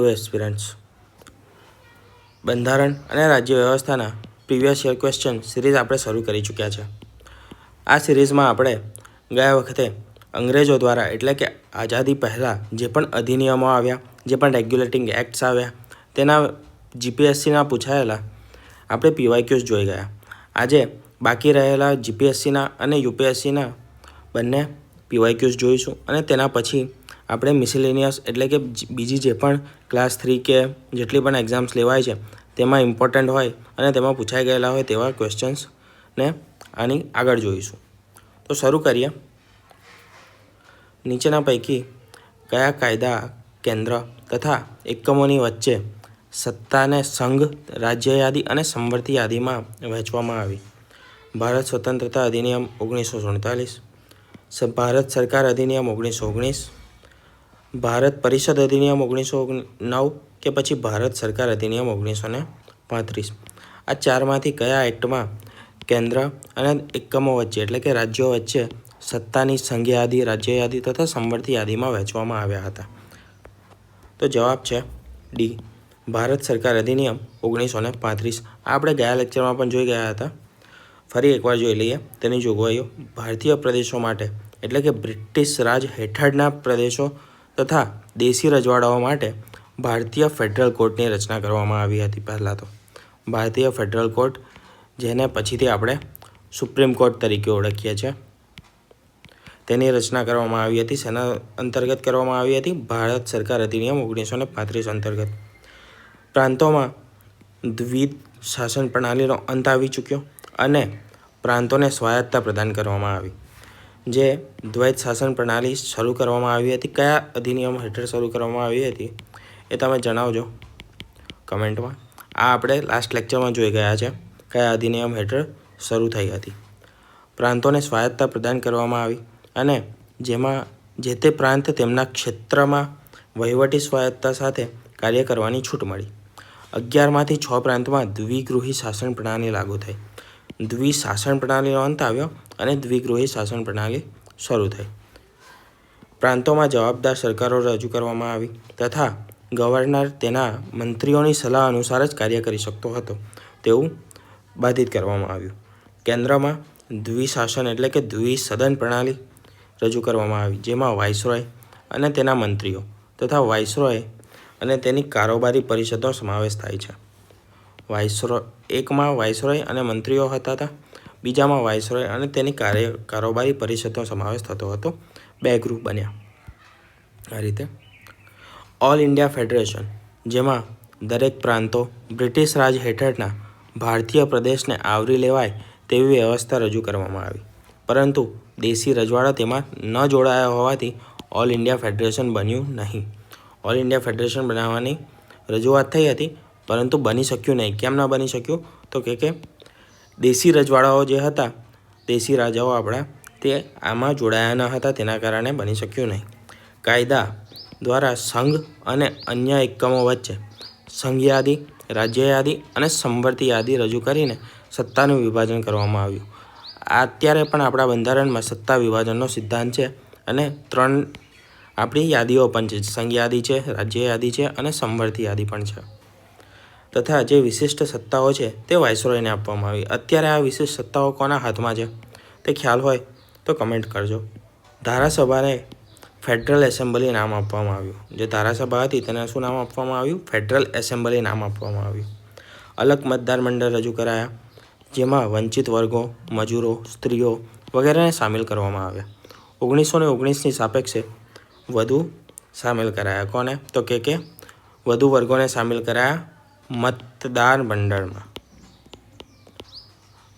Aspirants બંધારણ અને રાજ્ય વ્યવસ્થાના પ્રીવિયસ યર ક્વેશ્ચન સિરીઝ આપણે શરૂ કરી ચૂક્યા છે. આ સિરીઝમાં આપણે ગયા વખતે અંગ્રેજો દ્વારા એટલે કે આઝાદી પહેલાં જે પણ અધિનિયમો આવ્યા, જે પણ રેગ્યુલેટિંગ એક્ટ્સ આવ્યા, તેના જીપીએસસીના પૂછાયેલા આપણે પીવાયક્યુઝ જોઈ ગયા. આજે બાકી રહેલા જીપીએસસીના અને યુપીએસસીના બંને પીવાયક્યુઝ જોઈશું અને તેના પછી આપણે મિસેલેનિયસ એટલે કે બીજી જે પણ ક્લાસ 3 કે જેટલી પણ એક્ઝામ્સ લેવાય છે તેમાં ઇમ્પોર્ટન્ટ હોય અને તેમાં પૂછાઈ ગયેલા હોય તેવા ક્વેશ્ચન્સને આની આગળ જોઈશું. તો શરૂ કરીએ. નીચેના પૈકી કયા કાયદા કેન્દ્ર તથા એકમોની વચ્ચે સત્તાને સંઘ, રાજ્ય યાદી અને સમવર્તી યાદીમાં વહેંચવામાં આવી? ભારત સ્વતંત્રતા અધિનિયમ 1947, ભારત સરકાર અધિનિયમ 1919, ભારત પરિષદ અધિનિયમ 1909 કે પછી ભારત સરકાર અધિનિયમ 1935. આ ચારમાંથી કયા એક્ટમાં કેન્દ્ર અને એકમો વચ્ચે એટલે કે રાજ્યો વચ્ચે સત્તાની સંઘ યાદી, રાજ્ય યાદી તથા સમવર્તી યાદીમાં વહેંચવામાં આવ્યા હતા? તો જવાબ છે ડી, ભારત સરકાર અધિનિયમ 1935. આ આપણે ગયા લેક્ચરમાં પણ જોઈ ગયા હતા. ફરી એકવાર જોઈ લઈએ તેની જોગવાઈઓ. ભારતીય પ્રદેશો માટે એટલે કે બ્રિટિશ રાજ હેઠળના પ્રદેશો તથા દેશી રજવાડાઓ માટે ભારતીય ફેડરલ કોર્ટની રચના કરવામાં આવી હતી. પહેલાં તો ભારતીય ફેડરલ કોર્ટ, જેને પછીથી આપણે સુપ્રીમ કોર્ટ તરીકે ઓળખીએ છીએ, તેની રચના કરવામાં આવી હતી. શેના અંતર્ગત કરવામાં આવી હતી? ભારત સરકાર અધિનિયમ 1935 અંતર્ગત. પ્રાંતોમાં દ્વિ શાસન પ્રણાલીનો અંત આવી ચૂક્યો અને પ્રાંતોને સ્વાયત્તતા પ્રદાન કરવામાં આવી. જે દ્વૈત શાસન પ્રણાલી શરૂ કરવામાં આવી હતી, કયા અધિનિયમ હેઠળ શરૂ કરવામાં આવી હતી એ તમે જણાવજો કમેન્ટમાં. આ આપણે લાસ્ટ લેક્ચરમાં જોઈ ગયા છે કયા અધિનિયમ હેઠળ શરૂ થઈ હતી. પ્રાંતોને સ્વાયત્તતા પ્રદાન કરવામાં આવી અને જેમાં જે તે પ્રાંત તેમના ક્ષેત્રમાં વહીવટી સ્વાયત્તતા સાથે કાર્ય કરવાની છૂટ મળી. 11માંથી 6 પ્રાંતમાં દ્વિગૃહી શાસન પ્રણાલી લાગુ થઈ. દ્વિશાસન પ્રણાલીનો અંત આવ્યો અને દ્વિગૃહી શાસન પ્રણાલી શરૂ થઈ. પ્રાંતોમાં જવાબદાર સરકારો રજૂ કરવામાં આવી તથા ગવર્નર તેના મંત્રીઓની સલાહ અનુસાર જ કાર્ય કરી શકતો હતો તેવું બાધિત કરવામાં આવ્યું. કેન્દ્રમાં દ્વિશાસન એટલે કે દ્વિસદન પ્રણાલી રજૂ કરવામાં આવી, જેમાં વાઇસરોય અને તેના મંત્રીઓ તથા વાઇસરોય અને તેની કારોબારી પરિષદનો સમાવેશ થાય છે. એકમાં વાઇસરોય અને મંત્રીઓ હતા, બીજામાં વાઇસરોય અને તેની કારોબારી પરિષદનો સમાવેશ થતો હતો. 2 ગ્રુપ બન્યા. આ રીતે ઓલ ઇન્ડિયા ફેડરેશન, જેમાં દરેક પ્રાંતો બ્રિટિશ રાજ હેઠળના ભારતીય પ્રદેશને આવરી લેવાય તેવી વ્યવસ્થા રજૂ કરવામાં આવી, પરંતુ દેશી રજવાડા તેમાં ન જોડાયા હોવાથી ઓલ ઇન્ડિયા ફેડરેશન બન્યું નહીં. ઓલ ઇન્ડિયા ફેડરેશન બનાવવાની રજૂઆત થઈ હતી પરંતુ બની શક્યું નહીં. કેમ ન બની શક્યું? તો કે દેશી રજવાડાઓ જે હતા, દેશી રાજાઓ આપણા, તે આમાં જોડાયા ન હતા, તેના કારણે બની શક્યું નહીં. કાયદા દ્વારા સંઘ અને અન્ય એકમો વચ્ચે સંઘ યાદી, રાજ્ય યાદી અને સમવર્તી યાદી રજૂ કરીને સત્તાનું વિભાજન કરવામાં આવ્યું. અત્યારે પણ આપણા બંધારણમાં સત્તા વિભાજનનો સિદ્ધાંત છે અને 3 આપણી યાદીઓ પણ છે. સંઘ યાદી છે, રાજ્ય યાદી છે અને સમવર્તી યાદી પણ છે. તથા જે વિશિષ્ટ સત્તાઓ છે તે વાઇસરોયને આપવામાં આવી. અત્યારે આ વિશિષ્ટ સત્તાઓ કોના હાથમાં છે તે ખ્યાલ હોય તો કમેન્ટ કરજો. ધારાસભાને ફેડરલ એસેમ્બલી નામ આપવામાં આવ્યું. જે ધારાસભા હતી તેને શું નામ આપવામાં આવ્યું? ફેડરલ એસેમ્બલી નામ આપવામાં આવ્યું. અલગ મતદાર મંડળ રજૂ કરાયા, જેમાં વંચિત વર્ગો, મજૂરો, સ્ત્રીઓ વગેરેને સામેલ કરવામાં આવ્યા. 1919ની સાપેક્ષે વધુ સામેલ કરાયા. કોને? તો કે વધુ વર્ગોને સામેલ કરાયા મતદાર મંડળમાં.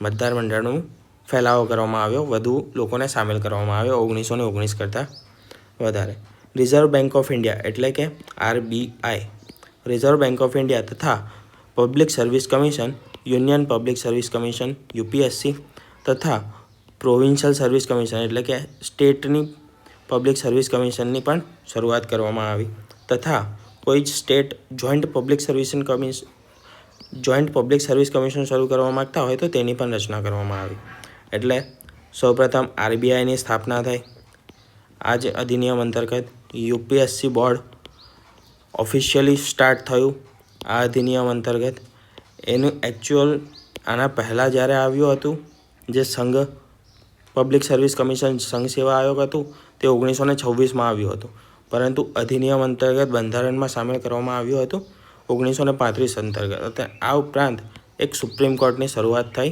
મતદાર મંડળનું ફેલાવો કરવામાં આવ્યો, વધુ લોકોને સામેલ કરવામાં આવ્યો 1919 કરતાં વધારે. રિઝર્વ બેંક ઓફ ઇન્ડિયા એટલે કે RBI, Reserve Bank of India તથા public service commission, union public service commission UPSC તથા પ્રોવિન્શિયલ સર્વિસ કમિશન એટલે કે સ્ટેટની પબ્લિક સર્વિસ કમિશનની પણ શરૂઆત કરવામાં આવી તથા કોઈ state joint public service commission શરૂ કરવા માગતા હોય તો તેની પણ રચના કરવામાં આવી. એટલે સૌપ્રથમ RBIની સ્થાપના થઈ. આ જ અધિનિયમ અંતર્ગત UPSC બોર્ડ ઓફિશિયલી સ્ટાર્ટ થયું આ અધિનિયમ અંતર્ગત. એનું એકચ્યુઅલ આના પહેલાં જ્યારે આવ્યું હતું જે સંઘ પબ્લિક સર્વિસ કમિશન સંઘ સેવા આયોગ હતું તે 1926માં આવ્યું હતું, પરંતુ અધિનિયમ અંતર્ગત બંધારણમાં સામેલ કરવામાં આવ્યું હતું 1935 અંતર્ગત. આ ઉપરાંત એક સુપ્રીમ કોર્ટની શરૂઆત થઈ.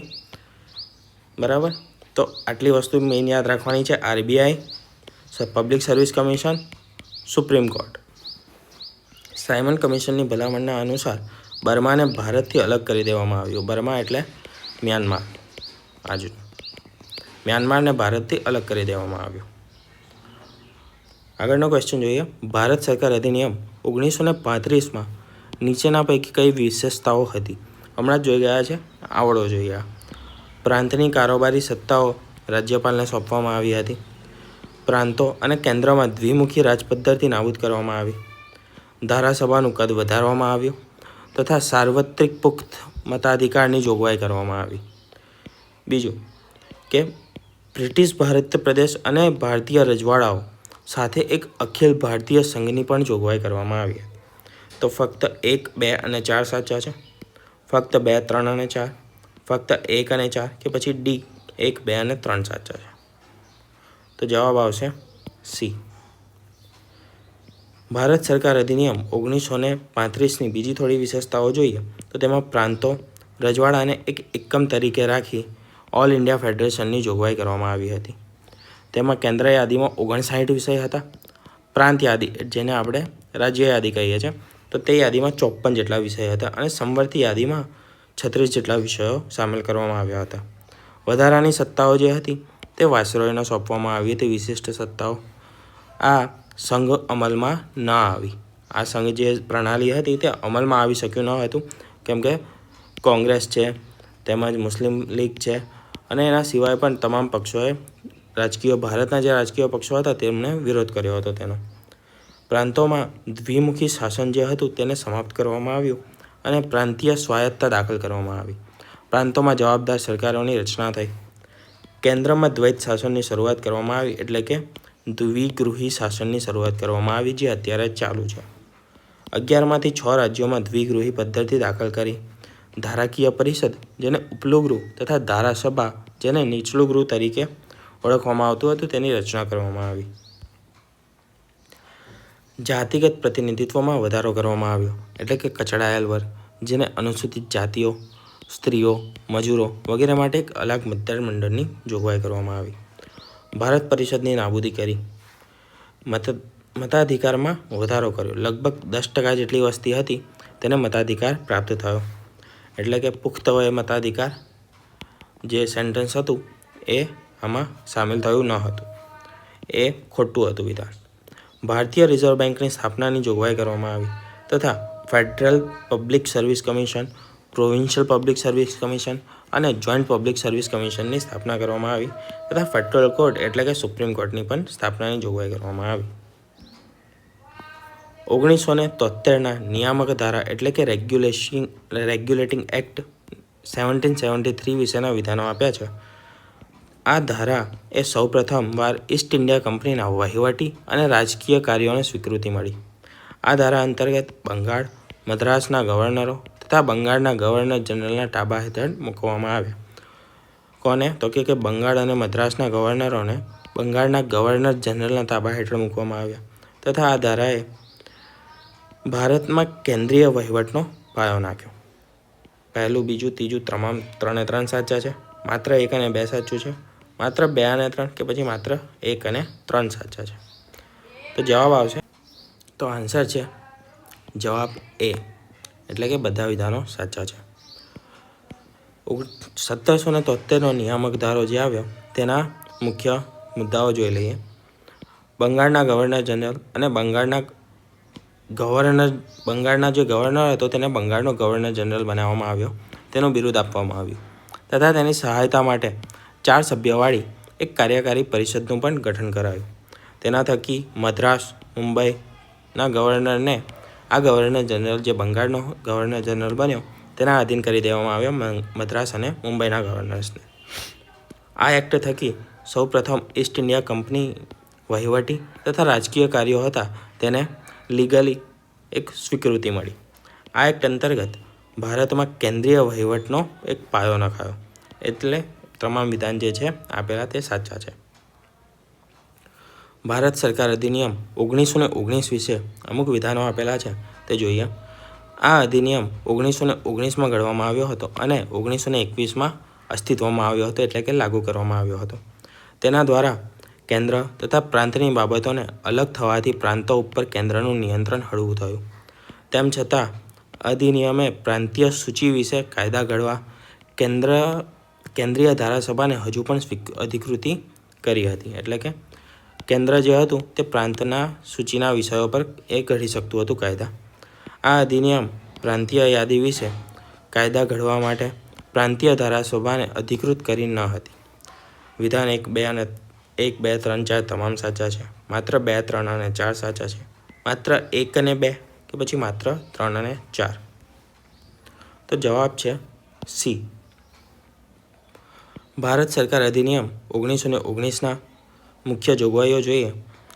બરાબર, તો આટલી વસ્તુ મેઇન યાદ રાખવાની છે. RBI, public service commission, supreme court. Simon કમિશનની ભલામણના અનુસાર બર્માને ભારતથી અલગ કરી દેવામાં આવ્યું. બર્મા એટલે મ્યાનમાર. આજનું મ્યાનમારને ભારતથી અલગ કરી દેવામાં આવ્યું. આગળનો ક્વેશ્ચન જોઈએ. ભારત સરકાર અધિનિયમ 1935માં નીચેના પૈકી કઈ વિશેષતાઓ હતી? હમણાં જ જોઈ ગયા છે, આવડો જોઈએ. પ્રાંતની કારોબારી સત્તાઓ રાજ્યપાલને સોંપવામાં આવી હતી. પ્રાંતો અને કેન્દ્રમાં દ્વિમુખી રાજ પદ્ધતિ નાબૂદ કરવામાં આવી. ધારાસભાનું કદ વધારવામાં આવ્યું તથા સાર્વત્રિક પુખ્ત મતાધિકારની જોગવાઈ કરવામાં આવી. બીજું કે બ્રિટિશ ભારત પ્રદેશ અને ભારતીય રજવાડાઓ સાથે એક અખિલ ભારતીય સંઘની પણ જોગવાઈ કરવામાં આવી. તો ફક્ત 1, 2 અને 4 સાચા છે, ફક્ત 2, 3 અને 4, ફક્ત 1 અને 4 કે પછી ડી 1, 2 અને 3 સાચા છે. તો જવાબ આવશે સી. ભારત સરકાર અધિનિયમ 1935ની બીજી થોડી વિશેષતાઓ જોઈએ તો તેમાં પ્રાંતો રજવાડાને એક એકમ તરીકે રાખી ઓલ ઇન્ડિયા ફેડરેશનની જોગવાઈ કરવામાં આવી હતી. તેમાં કેન્દ્ર યાદીમાં 59 વિષય હતા. પ્રાંત યાદી જેને આપણે રાજ્ય યાદી કહીએ છીએ તો તે યાદીમાં 54 જેટલા વિષય હતા અને સંવર્તી યાદીમાં 36 જેટલા વિષયો સામેલ કરવામાં આવ્યા હતા. વધારાની સત્તાઓ જે હતી તે વાઇસરોયને સોંપવામાં આવી હતી. વિશિષ્ટ સત્તાઓ આ સંઘ અમલમાં ન આવી. આ સંઘ જે પ્રણાલી હતી તે અમલમાં આવી શક્યું ન હતું કેમ કે કોંગ્રેસ છે તેમજ મુસ્લિમ લીગ છે અને એના સિવાય પણ તમામ પક્ષોએ ભારતના જે રાજકીય પક્ષો હતા તેમણે વિરોધ કર્યો હતો તેનો. પ્રાંતોમાં દ્વિમુખી શાસન જે હતું તેને સમાપ્ત કરવામાં આવ્યું અને પ્રાંતીય સ્વાયત્તતા દાખલ કરવામાં આવી. પ્રાંતોમાં જવાબદાર સરકારોની રચના થઈ. કેન્દ્રમાં દ્વૈત શાસનની શરૂઆત કરવામાં આવી એટલે કે દ્વિગૃહી શાસનની શરૂઆત કરવામાં આવી જે અત્યારે ચાલુ છે. 11માંથી 6 રાજ્યોમાં દ્વિગૃહી પદ્ધતિ દાખલ કરી. ધારાકીય પરિષદ જેને ઉપલું ગૃહ તથા ધારાસભા જેને નીચલું ગૃહ તરીકે ઓળખવામાં આવતું હતું તેની રચના કરવામાં આવી. જાતિગત પ્રતિનિધિત્વમાં વધારો કરવામાં આવ્યો એટલે કે કચડાયેલ વર્ગ જેને અનુસૂચિત જાતિઓ, સ્ત્રીઓ, મજૂરો વગેરે માટે એક અલગ મતદાર મંડળની જોગવાઈ કરવામાં આવી. ભારત પરિષદની નાબૂદી કરી. મતાધિકારમાં વધારો કર્યો. લગભગ 10% જેટલી વસ્તી હતી તેને મતાધિકાર પ્રાપ્ત થયો એટલે કે પુખ્ત વયે મતાધિકાર જે સેન્ટેન્સ હતું એ આમાં સામેલ થયું ન હતું. એ ખોટું હતું વિધાન. ભારતીય રિઝર્વ બેંકની સ્થાપનાની જોગવાઈ કરવામાં આવી તથા federal public service commission, provincial public service commission અને જોઈન્ટ પબ્લિક સર્વિસ કમિશનની સ્થાપના કરવામાં આવી તથા ફેડરલ કોર્ટ એટલે કે સુપ્રીમ કોર્ટની પણ સ્થાપનાની જોગવાઈ કરવામાં આવી. 1973ના નિયામક ધારા એટલે કે રેગ્યુલેટિંગ એક્ટ 1773 વિશેના વિધાનો આપ્યા છે. આ ધારા એ સૌપ્રથમ વાર ઈસ્ટ ઇન્ડિયા કંપનીના વહીવટી અને રાજકીય કાર્યોને સ્વીકૃતિ મળી. આ ધારા અંતર્ગત બંગાળ, મદ્રાસના ગવર્નરો તથા બંગાળના ગવર્નર જનરલના તાબા હેઠળ મૂકવામાં આવ્યા. કોને? તો કે બંગાળ અને મદ્રાસના ગવર્નરોને બંગાળના ગવર્નર જનરલના તાબા હેઠળ મૂકવામાં આવ્યા તથા આ ધારાએ ભારતમાં કેન્દ્રીય વહીવટનો પાયો નાખ્યો. પહેલું, બીજું, ત્રીજું તમામ 3 સાચા છે. માત્ર 1 અને 2 સાચું છે. માત્ર 2 અને 3 કે પછી માત્ર 1 અને 3 સાચા છે. તો જવાબ આવશે, તો આન્સર છે જવાબ એ એટલે કે બધા વિધાનો સાચા છે. 1773નો નિયામક ધારો જે આવ્યો તેના મુખ્ય મુદ્દાઓ જોઈ લઈએ. બંગાળના ગવર્નર જનરલ અને બંગાળના જે ગવર્નર હતો તેને બંગાળનો ગવર્નર જનરલ બનાવવામાં આવ્યો. તેનું બિરુદ આપવામાં આવ્યું તથા તેની સહાયતા માટે 4 સભ્યવાળી એક કાર્યકારી પરિષદનું પણ ગઠન કરાયું. તેના થકી મદ્રાસ, મુંબઈના ગવર્નરને આ ગવર્નર જનરલ જે બંગાળનો ગવર્નર જનરલ બન્યો તેના આધીન કરી દેવામાં આવ્યો મદ્રાસ અને મુંબઈના ગવર્નર્સને. આ એક્ટ થકી સૌપ્રથમ ઈસ્ટ ઇન્ડિયા કંપની વહીવટી તથા રાજકીય કાર્યો હતા તેને લીગલી એક સ્વીકૃતિ મળી. આ એક્ટ અંતર્ગત ભારતમાં કેન્દ્રીય વહીવટનો એક પાયો નખાયો. એટલે તમામ વિધાન જે છે આપેલા તે સાચા છે. ભારત સરકાર અધિનિયમ 1919 વિશે અમુક વિધાનો આપેલા છે તે જોઈએ. આ અધિનિયમ 1919માં ઘડવામાં આવ્યો હતો અને 1921માં અસ્તિત્વમાં આવ્યો હતો, એટલે કે લાગુ કરવામાં આવ્યો હતો. તેના દ્વારા કેન્દ્ર તથા પ્રાંતની બાબતોને અલગ થવાથી પ્રાંતો ઉપર કેન્દ્રનું નિયંત્રણ હળવું થયું. તેમ છતાં અધિનિયમે પ્રાંતીય સૂચિ વિશે કાયદા ઘડવા કેન્દ્રીય ધારાસભાને હજુ પણ અધિકૃતિ કરી હતી. એટલે કે કેન્દ્ર જે હતું તે પ્રાંતના સૂચિના વિષયો પર એ ઘડી શકતું હતું કાયદા. આ અધિનિયમ પ્રાંતીય યાદી વિશે કાયદા ઘડવા માટે પ્રાંતીય ધારાસભાને અધિકૃત કરી ન હતી. વિધાન 1, 2, 3, 4 તમામ સાચા છે. માત્ર 2, 3 અને 4 સાચા છે. માત્ર 1 અને 2 કે પછી માત્ર 3 અને 4? તો જવાબ છે સી. ભારત સરકાર અધિનિયમ 1919ના મુખ્ય જોગવાઈઓ જોઈએ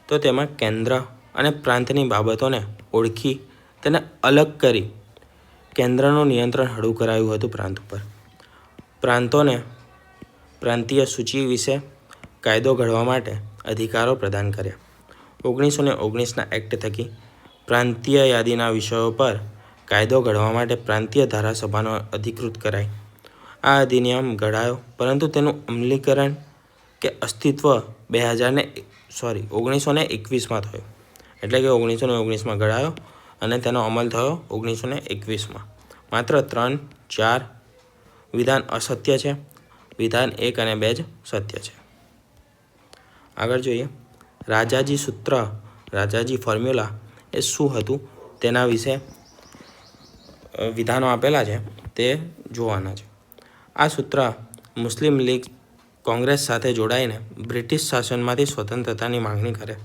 તો તેમાં કેન્દ્ર અને પ્રાંતની બાબતોને ઓળખી તેને અલગ કરી કેન્દ્રનું નિયંત્રણ હળવું કરાયું હતું પ્રાંત ઉપર. પ્રાંતોને પ્રાંતીય સૂચિ વિશે કાયદો ઘડવા માટે અધિકારો પ્રદાન કર્યા. 1919ના એક્ટ થકી પ્રાંતીય યાદીના વિષયો પર કાયદો ઘડવા માટે પ્રાંતીય ધારાસભાનો અધિકૃત કરાઈ. આ અધિનિયમ ઘડાયો, પરંતુ તેનું અમલીકરણ કે અસ્તિત્વ 1921માં થયું. એટલે કે 1919માં ઘડાયો અને તેનો અમલ થયો 1921માં. માત્ર 3, 4 વિધાન અસત્ય છે. વિધાન 1 અને 2 જ સત્ય છે. આગળ જોઈએ. રાજાજી સૂત્ર, રાજાજી ફોર્મ્યુલા એ શું હતું તેના વિશે વિધાનો આપેલા છે તે જોવાના છે. આ સૂત્ર મુસ્લિમ લીગ કોંગ્રેસ સાથે જોડાઈને બ્રિટિશ શાસનમાંથી સ્વતંત્રતાની માગણી કરે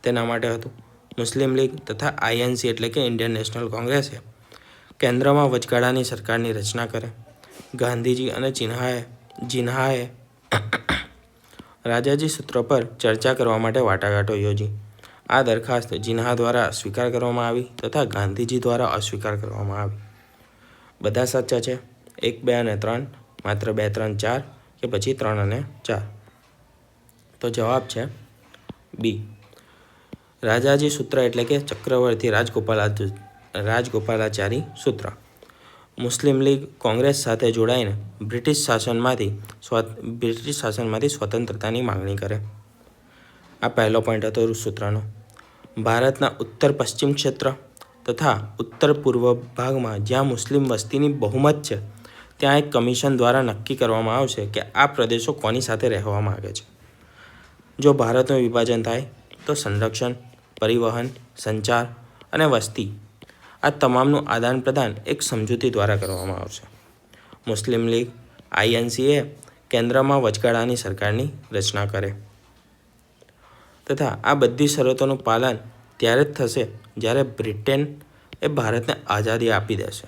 તેના માટે હતું. મુસ્લિમ લીગ તથા આઈએનસી એટલે કે ઇન્ડિયન નેશનલ કોંગ્રેસે કેન્દ્રમાં વચગાળાની સરકારની રચના કરે. ગાંધીજી અને જિન્નાએ રાજાજી સૂત્ર પર ચર્ચા કરવા માટે વાટાઘાટો યોજી. આ દરખાસ્ત જિન્ના દ્વારા સ્વીકાર કરવામાં આવી તથા ગાંધીજી દ્વારા અસ્વીકાર કરવામાં આવી. બધા સાચા છે. 1, 2 અને 3, માત્ર 2, 3, 4 કે પછી 3 અને 4? તો જવાબ છે બી. રાજાજી સૂત્ર એટલે કે ચક્રવર્તી રાજગોપાલાચારી સૂત્ર. મુસ્લિમ લીગ કોંગ્રેસ સાથે જોડાઈને બ્રિટિશ શાસનમાંથી સ્વતંત્રતાની માગણી કરે. આ પહેલો પોઈન્ટ હતો સૂત્રનો. ભારતના ઉત્તર પશ્ચિમ ક્ષેત્ર તથા ઉત્તર પૂર્વ ભાગમાં જ્યાં મુસ્લિમ વસ્તીની બહુમત છે ત્યાં એક કમિશન દ્વારા નક્કી કરવામાં આવશે કે આ પ્રદેશો કોની સાથે રહેવા માગે છે. જો ભારતનું વિભાજન થાય તો સંરક્ષણ, પરિવહન, સંચાર અને વસ્તી આ તમામનું આદાન પ્રદાન એક સમજૂતી દ્વારા કરવામાં આવશે. મુસ્લિમ લીગ આઈએનસીએ કેન્દ્રમાં વચગાળાની સરકારની રચના કરે તથા આ બધી શરતોનું પાલન ત્યારે જ થશે જ્યારે બ્રિટન એ ભારતને આઝાદી આપી દેશે.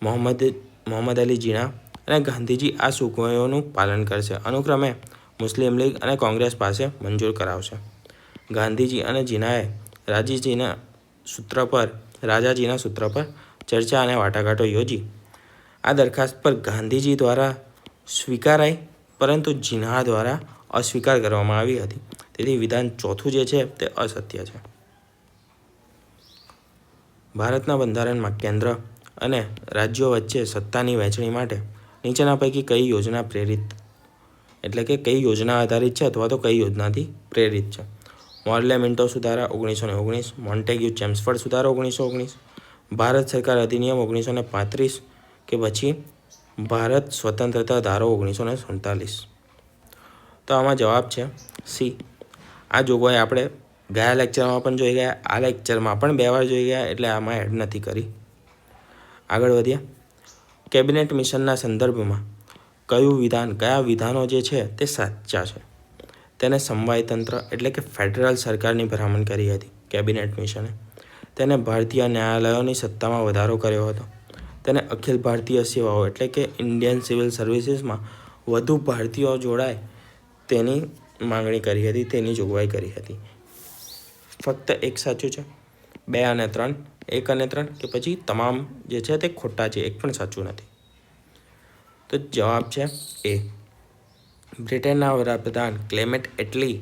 મોહમ્મદ અલી જીણા અને ગાંધીજી આ જોગવાઈઓનું પાલન કરશે. અનુક્રમે મુસ્લિમ લીગ અને કોંગ્રેસ પાસે મંજૂર કરાવશે. ગાંધીજી અને જીનાએ રાજાજીના સૂત્ર પર ચર્ચા અને વાટાઘાટો યોજી. આ દરખાસ્ત પર ગાંધીજી દ્વારા સ્વીકારાઈ, પરંતુ જીન્ના દ્વારા અસ્વીકાર કરવામાં આવી હતી. તેથી વિધાન ચોથું જે છે તે અસત્ય છે. ભારતના બંધારણમાં કેન્દ્ર અને રાજ્યો વચ્ચે સત્તાની વહેંચણી માટે નીચેના પૈકી કઈ યોજના આધારિત છે અથવા તો કઈ યોજનાથી પ્રેરિત છે? મોર્લે મિન્ટો સુધારા 1919, મોન્ટેગ્યુ ચેમ્સફોર્ડ સુધારો 1919, ભારત સરકાર અધિનિયમ 1935 કે પછી ભારત સ્વતંત્રતા ધારો 1947? તો આમાં જવાબ છે સી. આ જોગવાઈ આપણે ગયા લેક્ચરમાં પણ જોઈ ગયા, આ લેક્ચરમાં પણ 2 વાર જોઈ ગયા, એટલે આમાં એડ નથી કરી. આગળ વધીએ. કેબિનેટ મિશનના સંદર્ભમાં કયા વિધાનો જે છે તે સાચા છે? તેને સમવાય તંત્ર એટલે કે ફેડરલ સરકારની ભલામણ કરી હતી કેબિનેટ મિશને. તેને ભારતીય ન્યાયાલયોની સત્તામાં વધારો કર્યો હતો. તેને અખિલ ભારતીય સેવાઓ એટલે કે ઇન્ડિયન સિવિલ સર્વિસીસમાં વધુ ભારતીયો જોડાય તેની માંગણી કરી હતી, તેની જોગવાઈ કરી હતી. ફક્ત એક સાચું છે. 2 અને 3 1 અને 3 કે પછી તમામ જે છે તે ખોટા છે, એક પણ સાચું નથી? તો જવાબ છે એ. બ્રિટનના વડાપ્રધાન ક્લેમેન્ટ એટલી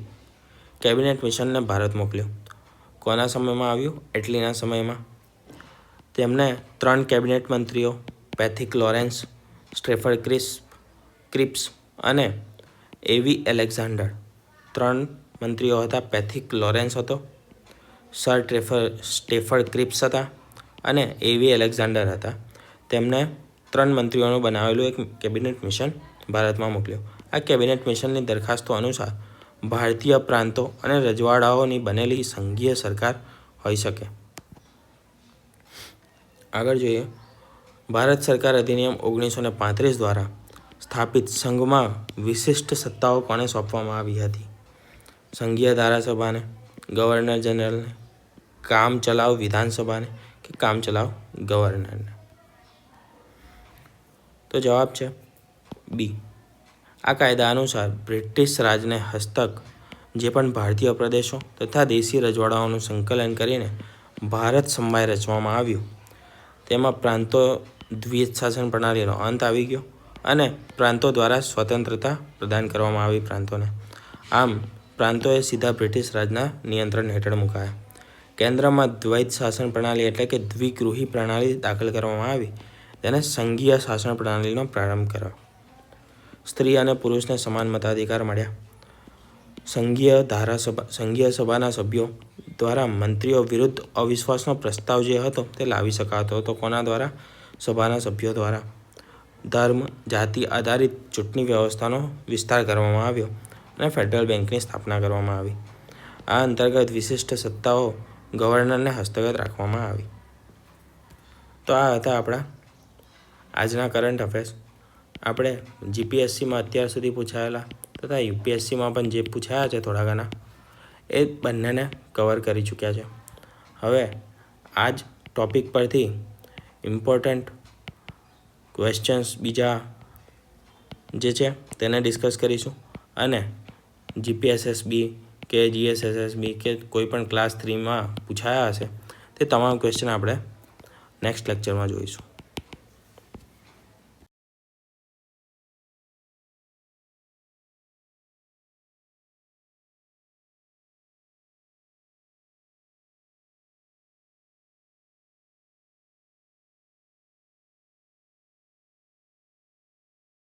કેબિનેટ મિશનને ભારત મોકલ્યું. કોના સમયમાં આવ્યું? એટલીના સમયમાં. તેમને 3 કેબિનેટ મંત્રીઓ પેથિક લોરેન્સ, સ્ટેફર્ડ ક્રિપ્સ અને એવી એલેક્ઝાન્ડર. 3 મંત્રીઓ હતા. પેથિક લોરેન્સ હતો, સર સ્ટેફર્ડ ક્રિપ્સ હતા અને એવી એલેક્ઝાન્ડર હતા. તેમને 3 મંત્રીઓનું બનાવેલું એક કેબિનેટ મિશન ભારતમાં મોકલ્યું. આ કેબિનેટ મિશનની દરખાસ્તો અનુસાર ભારતીય પ્રાંતો અને રજવાડાઓની બનેલી સંઘીય સરકાર હોઈ શકે. આગળ જોઈએ. ભારત સરકાર અધિનિયમ 1935 દ્વારા સ્થાપિત સંઘમાં વિશિષ્ટ સત્તાઓ કોને સોંપવામાં આવી હતી? સંઘીય ધારાસભાને, ગવર્નર જનરલને, કામચલાઉ વિધાનસભાને કે કામચલાઉ ગવર્નરને? તો જવાબ છે બી. આ કાયદા અનુસાર બ્રિટિશ રાજને હસ્તક જે પણ ભારતીય પ્રદેશો તથા દેશી રજવાડાઓનું સંકલન કરીને ભારત સમવાય રચવામાં આવ્યું, તેમાં પ્રાંતો દ્વિજ શાસન પ્રણાલીનો અંત આવી ગયો અને પ્રાંતો દ્વારા સ્વતંત્રતા પ્રદાન કરવામાં આવી પ્રાંતોને. આમ પ્રાંતોએ સીધા બ્રિટિશ રાજના નિયંત્રણ હેઠળ મુકાયા. કેન્દ્રમાં દ્વૈત શાસન પ્રણાલી એટલે કે દ્વિગૃહી પ્રણાલી દાખલ કરવામાં આવી. તેને સંઘીય શાસન પ્રણાલીનો પ્રારંભ કર્યો. સ્ત્રી અને પુરુષને સમાન મતાધિકાર મળ્યા. સંઘીય સભાના સભ્યો દ્વારા મંત્રીઓ વિરુદ્ધ અવિશ્વાસનો પ્રસ્તાવ જે હતો તે લાવી શકાતો હતો. કોના દ્વારા? સભાના સભ્યો દ્વારા. ધર્મ જાતિ આધારિત ચૂંટણી વ્યવસ્થાનો વિસ્તાર કરવામાં આવ્યો અને ફેડરલ બેન્કની સ્થાપના કરવામાં આવી. આ અંતર્ગત વિશિષ્ટ સત્તાઓ ગવર્નરને હસ્તગત રાખવામાં આવી. તો આ હતા આપણા આજના કરંટ અફેર્સ. આપણે જીપીએસસીમાં અત્યાર સુધી પૂછાયેલા તથા યુપીએસસીમાં પણ જે પૂછાયા છે થોડા ઘણા, એ બંનેને કવર કરી ચૂક્યા છે. હવે આ જ ટૉપિક પરથી ઇમ્પોર્ટન્ટ ક્વેશ્ચન્સ બીજા જે છે તેને ડિસ્કસ કરીશું અને જીપીએસએસબી કે જીએસએસએસબી કે કોઈ પણ ક્લાસ 3માં પૂછાયા હશે તે તમામ ક્વેશ્ચન આપણે નેક્સ્ટ લેક્ચરમાં જોઈશું.